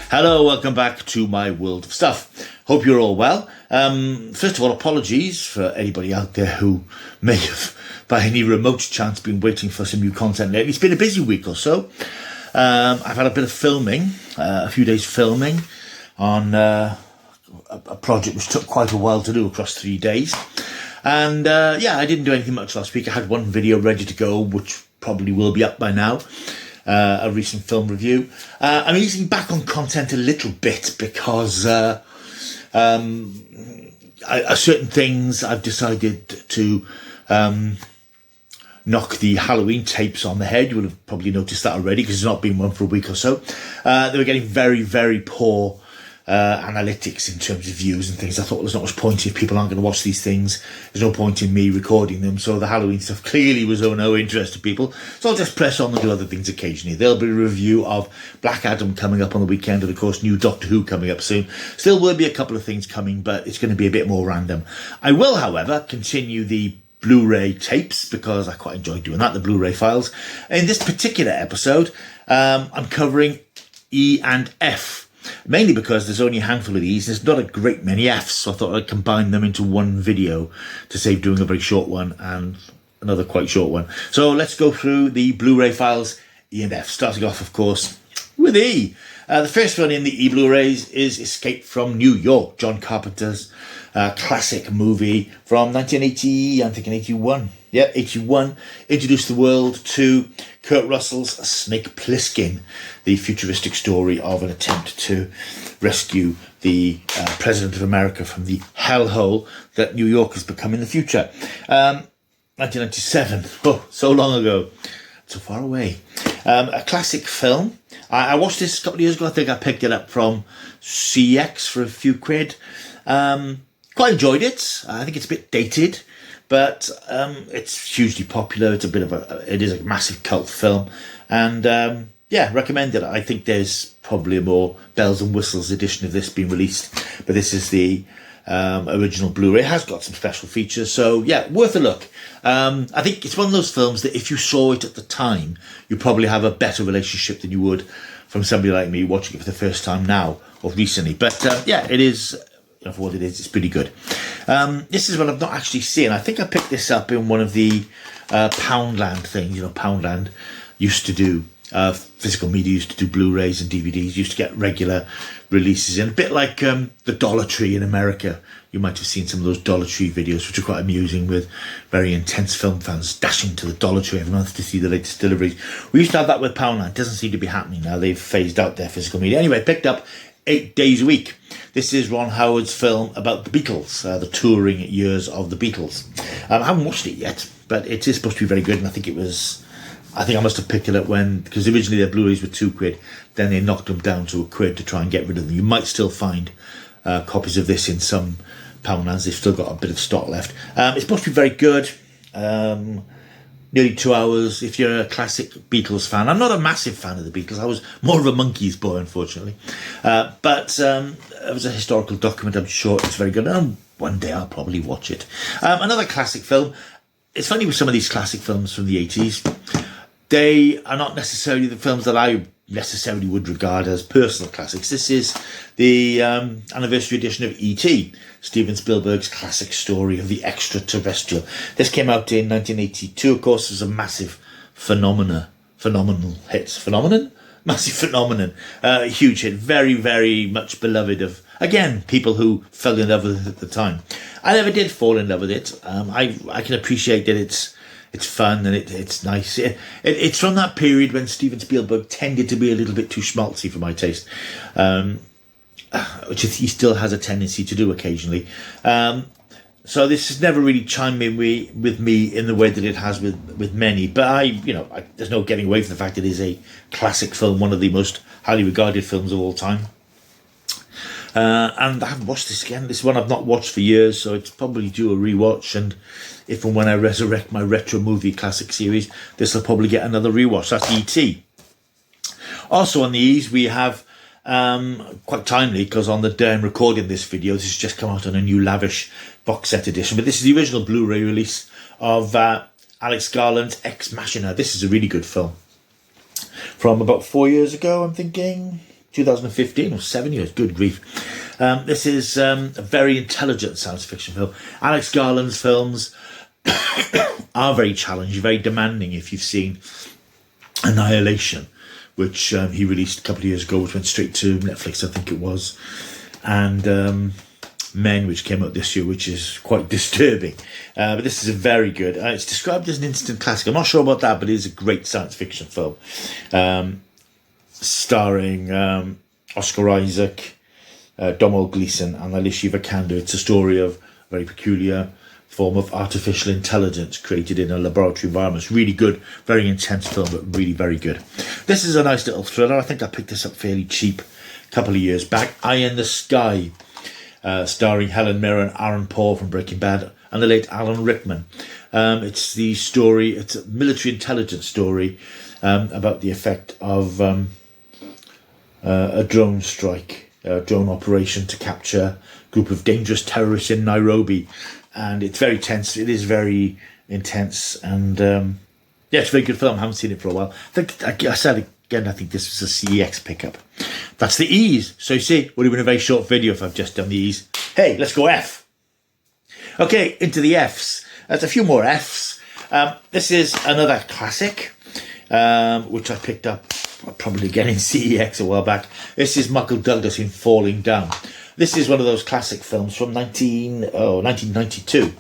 Hello, welcome back to my world of stuff. Hope you're all well. First of all, apologies for anybody out there who may have, by any remote chance, been waiting for some new content lately. It's been a busy week or so. I've had a bit of filming, a few days filming on a project which took quite a while to do across 3 days. And I didn't do anything much last week. I had one video ready to go, which probably will be up by now. A recent film review. I'm easing back on content a little bit because certain things I've decided to knock the Halloween tapes on the head. You will have probably noticed that already because it's not been one for a week or so. They were getting very, very poor analytics in terms of views and things. I thought there's not much point if people aren't going to watch these things. There's no point in me recording them. So the Halloween stuff clearly was of no interest to people. So I'll just press on and do other things occasionally. There'll be a review of Black Adam coming up on the weekend, and of course new Doctor Who coming up soon. Still will be a couple of things coming, but it's going to be a bit more random. I will, however, continue the Blu-ray tapes because I quite enjoy doing that, the Blu Ray Files. In this particular episode, I'm covering E and F. Mainly because there's only a handful of these. There's not a great many Fs, so I thought I'd combine them into one video to save doing a very short one and another quite short one. So let's go through the Blu-ray Files E and F, starting off, of course, with E. The first one in the E Blu-rays is Escape from New York, John Carpenter's classic movie from 1980, I'm thinking 81. Yeah, 81, introduced the world to Kurt Russell's Snake Plissken, the futuristic story of an attempt to rescue the President of America from the hellhole that New York has become in the future. 1997, oh, so long ago, so far away. A classic film. I watched this a couple of years ago. I think I picked it up from CX for a few quid. Quite enjoyed it. I think it's a bit dated, but it's hugely popular. It's it is a massive cult film, and recommend it. I think there's probably a more bells and whistles edition of this being released, but this is the original Blu-ray. It has got some special features, so yeah, worth a look. I think it's one of those films that if you saw it at the time, you probably have a better relationship than you would from somebody like me watching it for the first time now or recently. But it is. For what it is, it's pretty good. This is one I've not actually seen. I think I picked this up in one of the Poundland things. You know, Poundland used to do physical media, used to do Blu-rays and DVDs, used to get regular releases in, a bit like the Dollar Tree in America. You might have seen some of those Dollar Tree videos, which are quite amusing, with very intense film fans dashing to the Dollar Tree every month to see the latest deliveries. We used to have that with Poundland. It doesn't seem to be happening now. They've phased out their physical media. Anyway, picked up 8 Days a Week. This is Ron Howard's film about the Beatles, the touring years of the Beatles. I haven't watched it yet, but it is supposed to be very good, and I think I must have picked it up because originally their Blu-rays were £2, then they knocked them down to £1 to try and get rid of them. You might still find copies of this in some Poundlands. They've still got a bit of stock left. It's supposed to be very good. Nearly 2 hours. If you're a classic Beatles fan, I'm not a massive fan of the Beatles. I was more of a Monkees boy, unfortunately. But it was a historical document. I'm sure it's very good. And one day I'll probably watch it. Another classic film. It's funny with some of these classic films from the 80s. They are not necessarily the films that I necessarily would regard as personal classics. This is the anniversary edition of E.T., Steven Spielberg's classic story of the extraterrestrial. This came out in 1982. Of course, it was a massive phenomenal hit. Massive phenomenon. Huge hit. Very, very much beloved of, again, people who fell in love with it at the time. I never did fall in love with it. I can appreciate that it's fun and it's nice. It's from that period when Steven Spielberg tended to be a little bit too schmaltzy for my taste, which he still has a tendency to do occasionally. So this has never really chimed in with me in the way that it has with many. But there's no getting away from the fact it is a classic film, one of the most highly regarded films of all time. And I haven't watched this again. This one I've not watched for years, so it's probably due a rewatch. And if and when I resurrect my retro movie classic series, this will probably get another rewatch. That's E.T. Also on the E's, we have, quite timely, because on the day I'm recording this video, this has just come out on a new lavish box set edition. But this is the original Blu-ray release of Alex Garland's Ex Machina. This is a really good film. From about 4 years ago, I'm thinking. 2015 or 7 years. Good grief. This is a very intelligent science fiction film. Alex Garland's films are very challenging, very demanding. If you've seen Annihilation, which he released a couple of years ago, which went straight to Netflix, I think it was, and Men, which came out this year, which is quite disturbing. But this is a very good. It's described as an instant classic. I'm not sure about that, but it is a great science fiction film, starring Oscar Isaac, Domhnall Gleeson, and Alicia Vikander. It's a story of a very peculiar form of artificial intelligence created in a laboratory environment. It's really good, very intense film, but really very good. This is a nice little thriller. I think I picked this up fairly cheap a couple of years back. Eye in the Sky, starring Helen Mirren, Aaron Paul from Breaking Bad, and the late Alan Rickman. It's a military intelligence story about the effect of a drone strike, a drone operation to capture a group of dangerous terrorists in Nairobi. And it's very tense. It is very intense. And it's a very good film. I haven't seen it for a while. I said again, I think this was a CEX pickup. That's the E's. So you see, would have been a very short video if I've just done the E's. Hey, let's go F. Okay, into the F's. There's a few more F's. This is another classic, which I picked up probably again in CEX a while back. This is Michael Douglas in Falling Down. This is one of those classic films from 1992.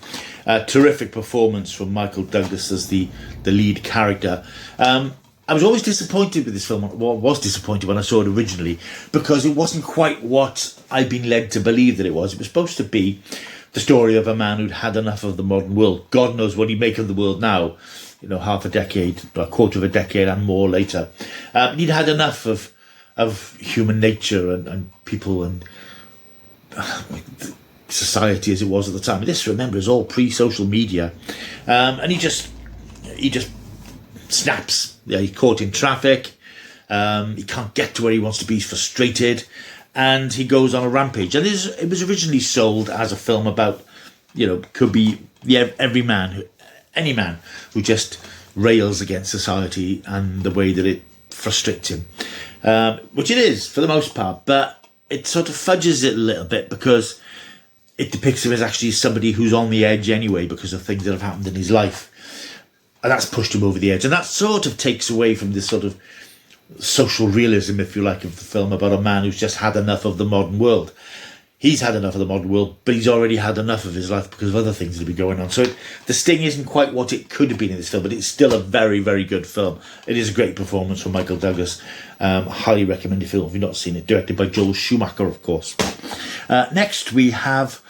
Terrific performance from Michael Douglas as the lead character. I was always disappointed with this film. Well, was disappointed when I saw it originally, because it wasn't quite what I'd been led to believe that it was. It was supposed to be the story of a man who'd had enough of the modern world. God knows what he'd make of the world now, half a decade, a quarter of a decade and more later. He'd had enough of human nature and people and society as it was at the time. This, remember, is all pre-social media, and he just snaps. He's caught in traffic. He can't get to where he wants to be. He's frustrated, and he goes on a rampage. And it was originally sold as a film about, could be any man who just rails against society and the way that it frustrates him, which it is for the most part, but it sort of fudges it a little bit because it depicts him as actually somebody who's on the edge anyway because of things that have happened in his life. And that's pushed him over the edge. And that sort of takes away from this sort of social realism, if you like, of the film about a man who's just had enough of the modern world. He's had enough of the modern world, but he's already had enough of his life because of other things that have been going on. So the sting isn't quite what it could have been in this film, but it's still a very, very good film. It is a great performance from Michael Douglas. Highly recommended film if you've not seen it. Directed by Joel Schumacher, of course. Next we have...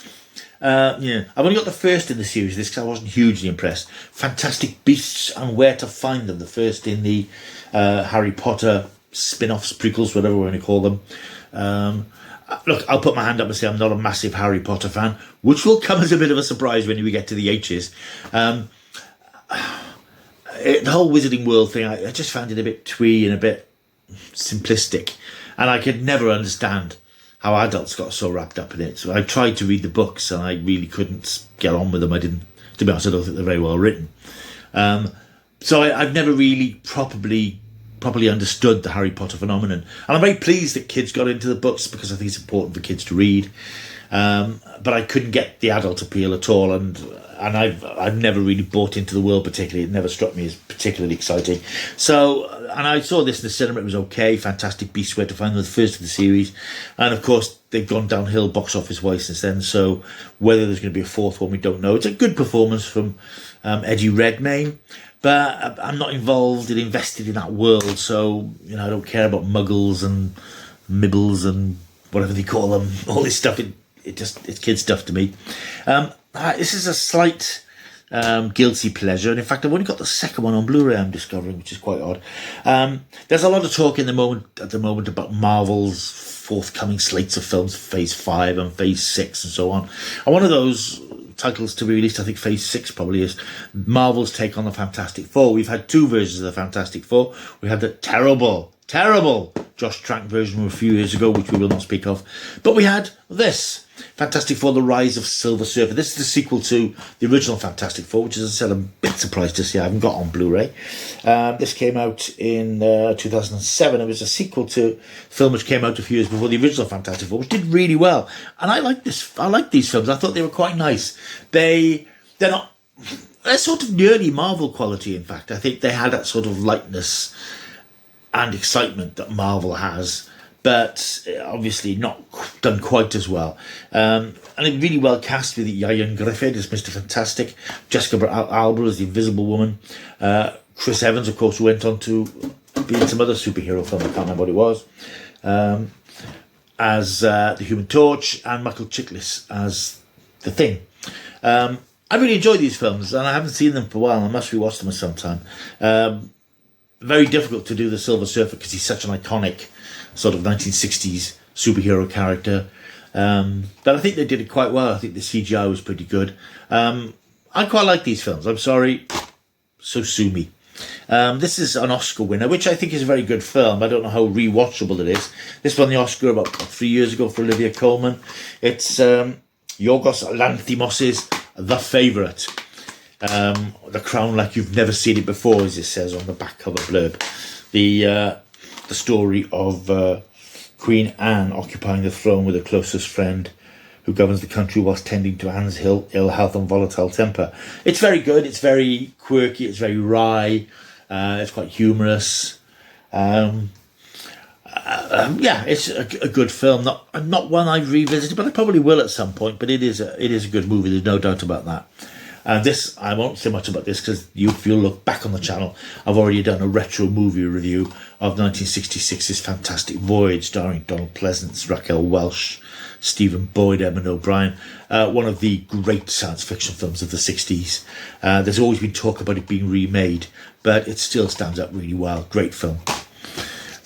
I've only got the first in the series, this, because I wasn't hugely impressed. Fantastic Beasts and Where to Find Them, the first in the Harry Potter spin-offs, prequels, whatever we're going to call them. Look, I'll put my hand up and say I'm not a massive Harry Potter fan, which will come as a bit of a surprise when we get to the H's. The whole Wizarding World thing, I just found it a bit twee and a bit simplistic, and I could never understand how adults got so wrapped up in it. So I tried to read the books and I really couldn't get on with them. To be honest, I don't think they're very well written. So I've never really properly understood the Harry Potter phenomenon. And I'm very pleased that kids got into the books because I think it's important for kids to read. But I couldn't get the adult appeal at all. And I've never really bought into the world particularly. It never struck me as particularly exciting. So, and I saw this in the cinema. It was okay. Fantastic Beasts, Where to Find Them, the first of the series. And of course, they've gone downhill box office wise since then. So whether there's going to be a fourth one, we don't know. It's a good performance from Eddie Redmayne. But I'm not invested in that world. So, I don't care about muggles and mibbles and whatever they call them. All this stuff, it's kid stuff to me. This is a slight guilty pleasure, and in fact I've only got the second one on Blu-ray, I'm discovering, which is quite odd. There's a lot of talk at the moment about Marvel's forthcoming slates of films, Phase 5 and Phase 6 and so on. And one of those titles to be released, I think Phase 6 probably, is Marvel's take on the Fantastic Four. We've had two versions of the Fantastic Four. We had the terrible Josh Trank version from a few years ago, which we will not speak of. But we had this, Fantastic Four: The Rise of Silver Surfer. This is the sequel to the original Fantastic Four, which is, as I said, I'm a bit surprised to see I haven't got on Blu-ray. This came out in 2007. It was a sequel to a film which came out a few years before the original Fantastic Four, which did really well. And I like this. I like these films. I thought they were quite nice. They're sort of nearly Marvel quality, in fact. I think they had that sort of lightness and excitement that Marvel has, but obviously not done quite as well. And it really well cast with Ian Griffith as Mr. Fantastic, Jessica Alba as the Invisible Woman, Chris Evans, of course, who went on to be in some other superhero film, I can't remember what it was, as the Human Torch, and Michael Chiklis as the Thing. I really enjoy these films, and I haven't seen them for a while. I must rewatch them at some time. Very difficult to do the Silver Surfer because he's such an iconic sort of 1960s superhero character. But I think they did it quite well. I think the CGI was pretty good. I quite like these films. I'm sorry, so sue me. This is an Oscar winner, which I think is a very good film. I don't know how rewatchable it is. This won the Oscar about 3 years ago for Olivia Colman. It's Yorgos Lanthimos's The Favourite. The Crown Like You've Never Seen It Before, as it says on the back cover blurb. The story of Queen Anne occupying the throne with her closest friend who governs the country whilst tending to Anne's ill health and volatile temper. It's very good, it's very quirky, it's very wry, it's quite humorous. Yeah, it's a good film. Not one I've revisited, but I probably will at some point. But it is a good movie. There's no doubt about that. This, I won't say much about this because if you look back on the channel, I've already done a retro movie review of 1966's Fantastic Voyage, starring Donald Pleasance, Raquel Welch, Stephen Boyd, Evan O'Brien. One of the great science fiction films of the 60s. There's always been talk about it being remade, but it still stands up really well. Great film.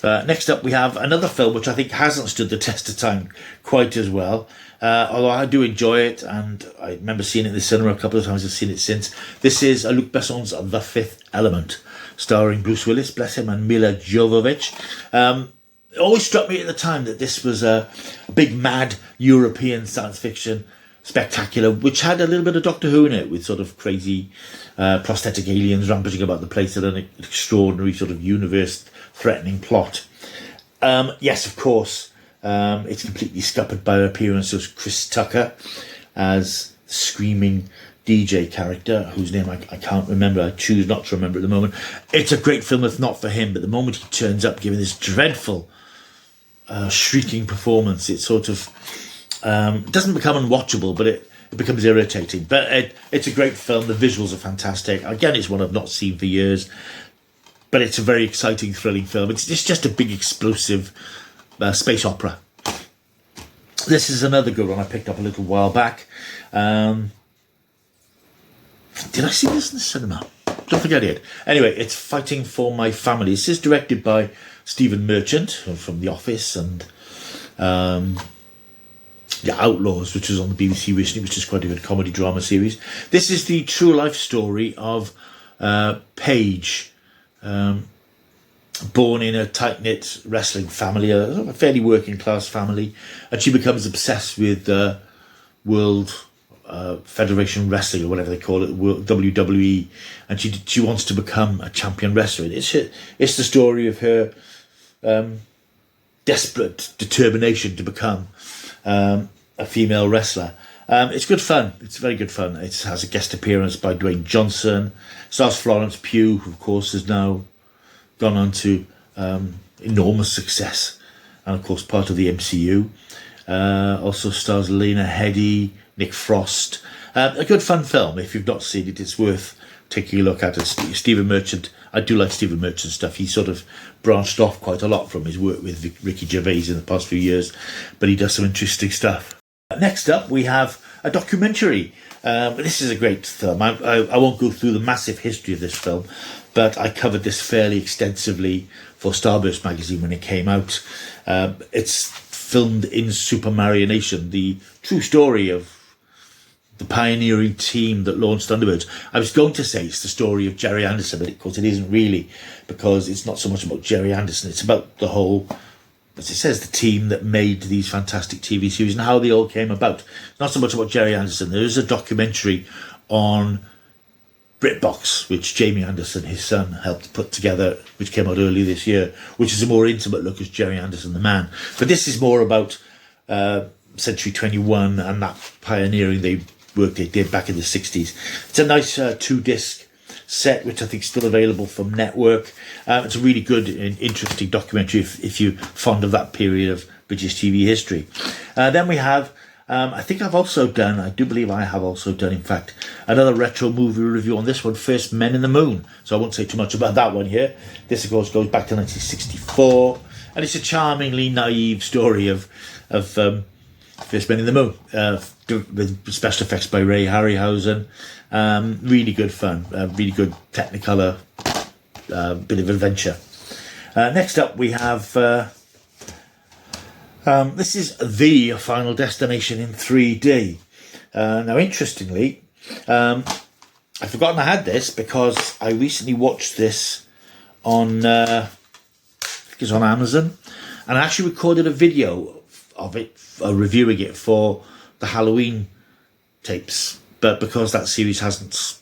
Next up, we have another film which I think hasn't stood the test of time quite as well. Although I do enjoy it, and I remember seeing it in the cinema a couple of times. I've seen it since. This is Luc Besson's The Fifth Element, starring Bruce Willis, bless him, and Mila Jovovich. It always struck me at the time that this was a big, mad European science fiction spectacular, which had a little bit of Doctor Who in it, with sort of crazy prosthetic aliens rampaging about the place at an extraordinary sort of universe-threatening plot. Yes, of course. It's completely scuppered by the appearance of Chris Tucker as screaming DJ character, whose name I can't remember. I choose not to remember at the moment. It's a great film if not for him, but the moment he turns up giving this dreadful shrieking performance, it sort of doesn't become unwatchable, but it becomes irritating. But it's a great film. The visuals are fantastic. Again, it's one I've not seen for years, but it's a very exciting, thrilling film. It's just a big, explosive space opera. This is another good one I picked up a little while back. Did I see this in the cinema? Don't think I did. Anyway, it's Fighting for My Family. This is directed by Stephen Merchant from The Office and The Outlaws, which was on the BBC recently, which is quite a good comedy drama series. This is the true life story of Paige, born in a tight-knit wrestling family, a fairly working-class family, and she becomes obsessed with World Federation Wrestling, or whatever they call it, WWE, and she wants to become a champion wrestler. It's the story of her desperate determination to become a female wrestler. It's good fun. It's very good fun. It has a guest appearance by Dwayne Johnson. Stars Florence Pugh, who of course has now gone on to enormous success, and of course part of the MCU. Also stars Lena Headey, Nick Frost. A good fun film. If you've not seen it, it's worth taking a look at it. Stephen Merchant, I do like Stephen Merchant stuff. He's sort of branched off quite a lot from his work with Ricky Gervais in the past few years, but he does some interesting stuff. Next up, we have a documentary. This is a great film. I won't go through the massive history of this film, but I covered this fairly extensively for Starburst magazine when it came out. It's filmed in Super Mario Nation, the true story of the pioneering team that launched Thunderbirds. I was going to say it's the story of Jerry Anderson, but of course it isn't really, because it's not so much about Jerry Anderson. It's about the whole as it says, the team that made these fantastic TV series and how they all came about. Not so much about Gerry Anderson. There is a documentary on BritBox, which Jamie Anderson, his son, helped put together, which came out earlier this year, which is a more intimate look at Gerry Anderson, the man. But this is more about Century 21 and that pioneering work they did back in the 60s. It's a nice 2-disc set, which I think is still available from Network. It's a really good and interesting documentary if you're fond of that period of British TV history. Then we have, I do believe I have also done, in fact, another retro movie review on this one, First Men in the Moon. So I won't say too much about that one here. This, of course, goes back to 1964, and it's a charmingly naive story of First Men in the Moon, with special effects by Ray Harryhausen. Really good fun, really good Technicolor, bit of adventure. Next up we have, this is The Final Destination in 3D. Now interestingly, I'd forgotten I had this because I recently watched this on, I think it's on Amazon, and I actually recorded a video of it, reviewing it for the Halloween tapes, but because that series hasn't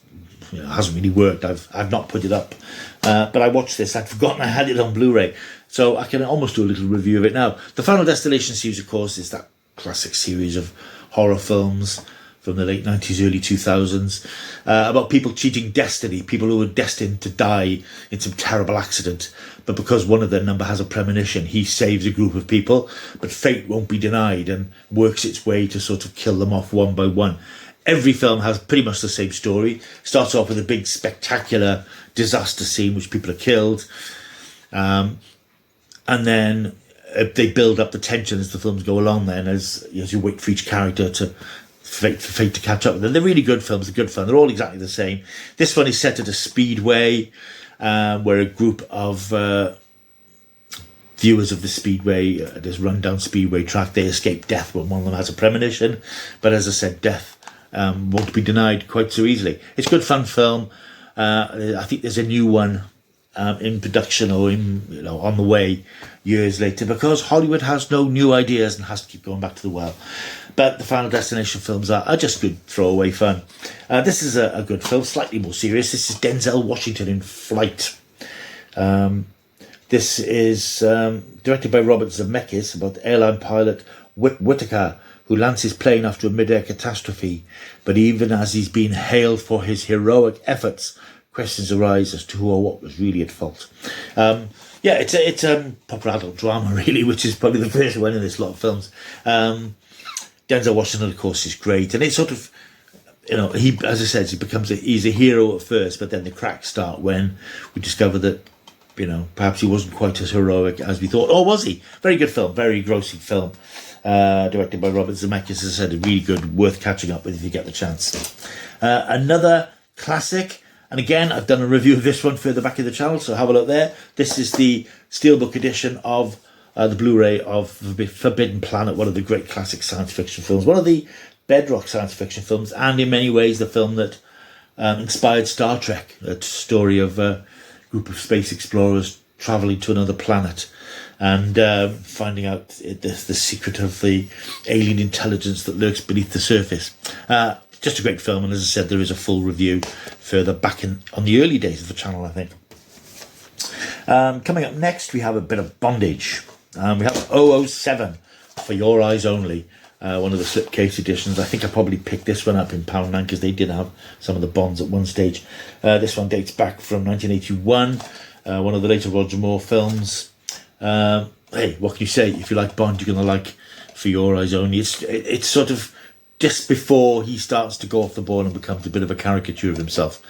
really worked, I've not put it up. But I watched this. I'd forgotten I had it on Blu-ray, so I can almost do a little review of it now. The Final Destination series, of course, is that classic series of horror films from the late 90s, early 2000s, about people cheating destiny, people who were destined to die in some terrible accident, but because one of their number has a premonition, he saves a group of people, but fate won't be denied and works its way to sort of kill them off one by one. Every film has pretty much the same story. Starts off with a big spectacular disaster scene which people are killed, and then they build up the tension as the films go along then, as you wait for each character to fate to catch up with them. They're really good films, they're good fun, they're all exactly the same. This one is set at a speedway, where a group of viewers of the speedway, this rundown speedway track, they escape death when one of them has a premonition, but as I said, death won't be denied quite so easily. It's a good fun film. I think there's a new one in production or on the way years later, because Hollywood has no new ideas and has to keep going back to the well. But the Final Destination films are just good throwaway fun. This is a good film, slightly more serious. This is Denzel Washington in Flight. This is directed by Robert Zemeckis, about airline pilot Whitaker, who lands his plane after a mid-air catastrophe. But even as he's been hailed for his heroic efforts, questions arise as to who or what was really at fault. It's a proper adult drama, really, which is probably the first one in this lot of films. Denzel Washington, of course, is great, and it's sort of, he, as I said, he's a hero at first, but then the cracks start when we discover that, perhaps he wasn't quite as heroic as we thought. Or was he? Very good film, very grossing film, directed by Robert Zemeckis. As I said, really good, worth catching up with if you get the chance. Another classic, and again, I've done a review of this one further back in the channel, so have a look there. This is the Steelbook edition of the Blu-ray of Forbidden Planet, one of the great classic science fiction films, one of the bedrock science fiction films, and in many ways the film that inspired Star Trek, a story of a group of space explorers travelling to another planet and finding out the secret of the alien intelligence that lurks beneath the surface. Just a great film, and as I said, there is a full review further back on the early days of the channel, I think. Coming up next, we have a bit of bondage. We have 007 For Your Eyes Only, one of the slipcase editions. I think I probably picked this one up in £9 because they did have some of the Bonds at one stage. This one dates back from 1981, one of the later Roger Moore films. Hey, what can you say? If you like Bond, you're going to like For Your Eyes Only. It's sort of just before he starts to go off the ball and becomes a bit of a caricature of himself.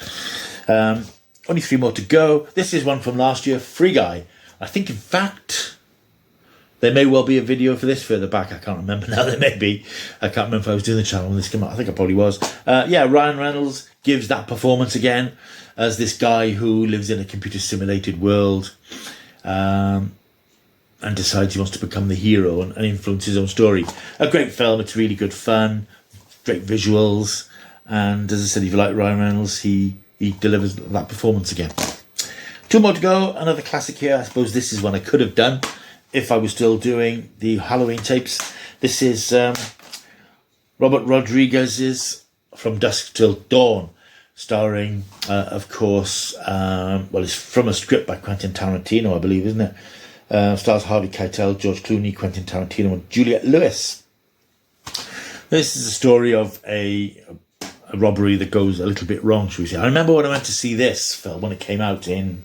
Only 3 more to go. This is one from last year, Free Guy. I think, in fact, there may well be a video for this further back. I can't remember now. There may be. I can't remember if I was doing the channel when this came out. I think I probably was. Ryan Reynolds gives that performance again as this guy who lives in a computer simulated world and decides he wants to become the hero and influence his own story. A great film. It's really good fun. Great visuals. And as I said, if you like Ryan Reynolds, he delivers that performance again. 2 more to go. Another classic here. I suppose this is one I could have done. if I was still doing the Halloween tapes. This is Robert Rodriguez's From Dusk Till Dawn, starring, of course, well, it's from a script by Quentin Tarantino, I believe, isn't it? Stars Harvey Keitel, George Clooney, Quentin Tarantino, and Juliette Lewis. This is a story of a robbery that goes a little bit wrong, shall we say. I remember when I went to see this film, when it came out in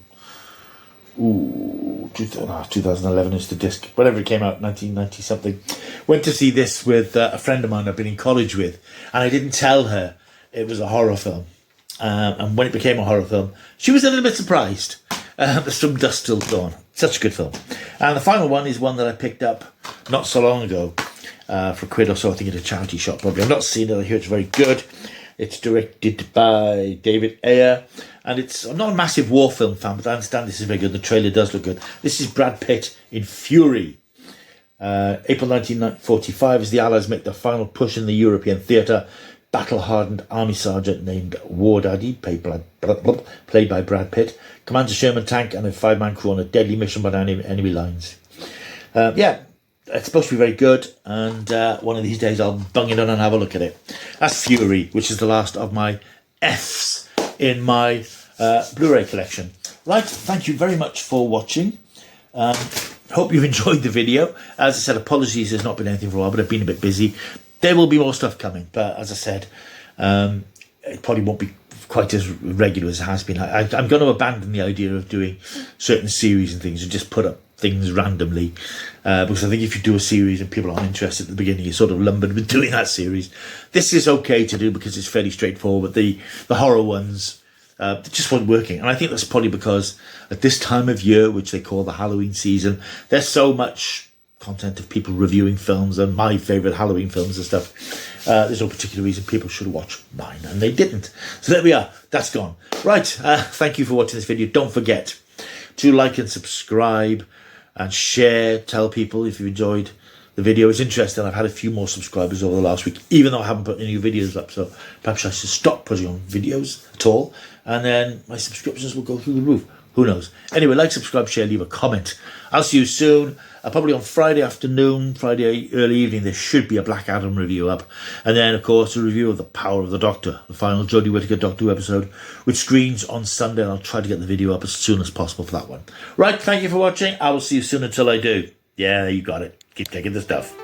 2011 is the disc, whatever it came out, 1990 something. Went to see this with a friend of mine I've been in college with, and I didn't tell her it was a horror film. And when it became a horror film, she was a little bit surprised. It's From Dusk Till Dawn. Such a good film. And the final one is one that I picked up not so long ago for £1 or so, I think, at a charity shop. Probably. I've not seen it. I hear it's very good. It's directed by David Ayer, and I'm not a massive war film fan, but I understand this is very good. The trailer does look good. This is Brad Pitt in Fury. April 1945, as the Allies make their final push in the European theatre, battle-hardened army sergeant named War Daddy, played by Brad Pitt, commands a Sherman tank and a 5-man crew on a deadly mission by enemy lines. It's supposed to be very good, and one of these days I'll bung it on and have a look at it. That's Fury, which is the last of my Fs in my Blu-ray collection. Right, thank you very much for watching. Hope you've enjoyed the video. As I said, apologies, there's not been anything for a while, but I've been a bit busy. There will be more stuff coming, but as I said, it probably won't be quite as regular as it has been. I'm going to abandon the idea of doing certain series and things and just put up things randomly, because I think if you do a series and people aren't interested at the beginning, you're sort of lumbered with doing that series. This is okay to do because it's fairly straightforward, but the horror ones just weren't working. And I think that's probably because at this time of year, which they call the Halloween season, there's so much content of people reviewing films and my favourite Halloween films and stuff. There's no particular reason people should watch mine, and they didn't. So there we are. That's gone. Right. Thank you for watching this video. Don't forget to like and subscribe and share. Tell people if you enjoyed the video. It's interesting. I've had a few more subscribers over the last week, even though I haven't put any new videos up. So perhaps I should stop putting on videos at all, and then my subscriptions will go through the roof. Who knows? Anyway, like, subscribe, share, leave a comment. I'll see you soon. Probably on Friday afternoon, Friday early evening, there should be a Black Adam review up. And then, of course, a review of The Power of the Doctor, the final Jodie Whittaker Doctor Who episode, which screens on Sunday. And I'll try to get the video up as soon as possible for that one. Right, thank you for watching. I will see you soon until I do. Yeah, you got it. Keep taking the stuff.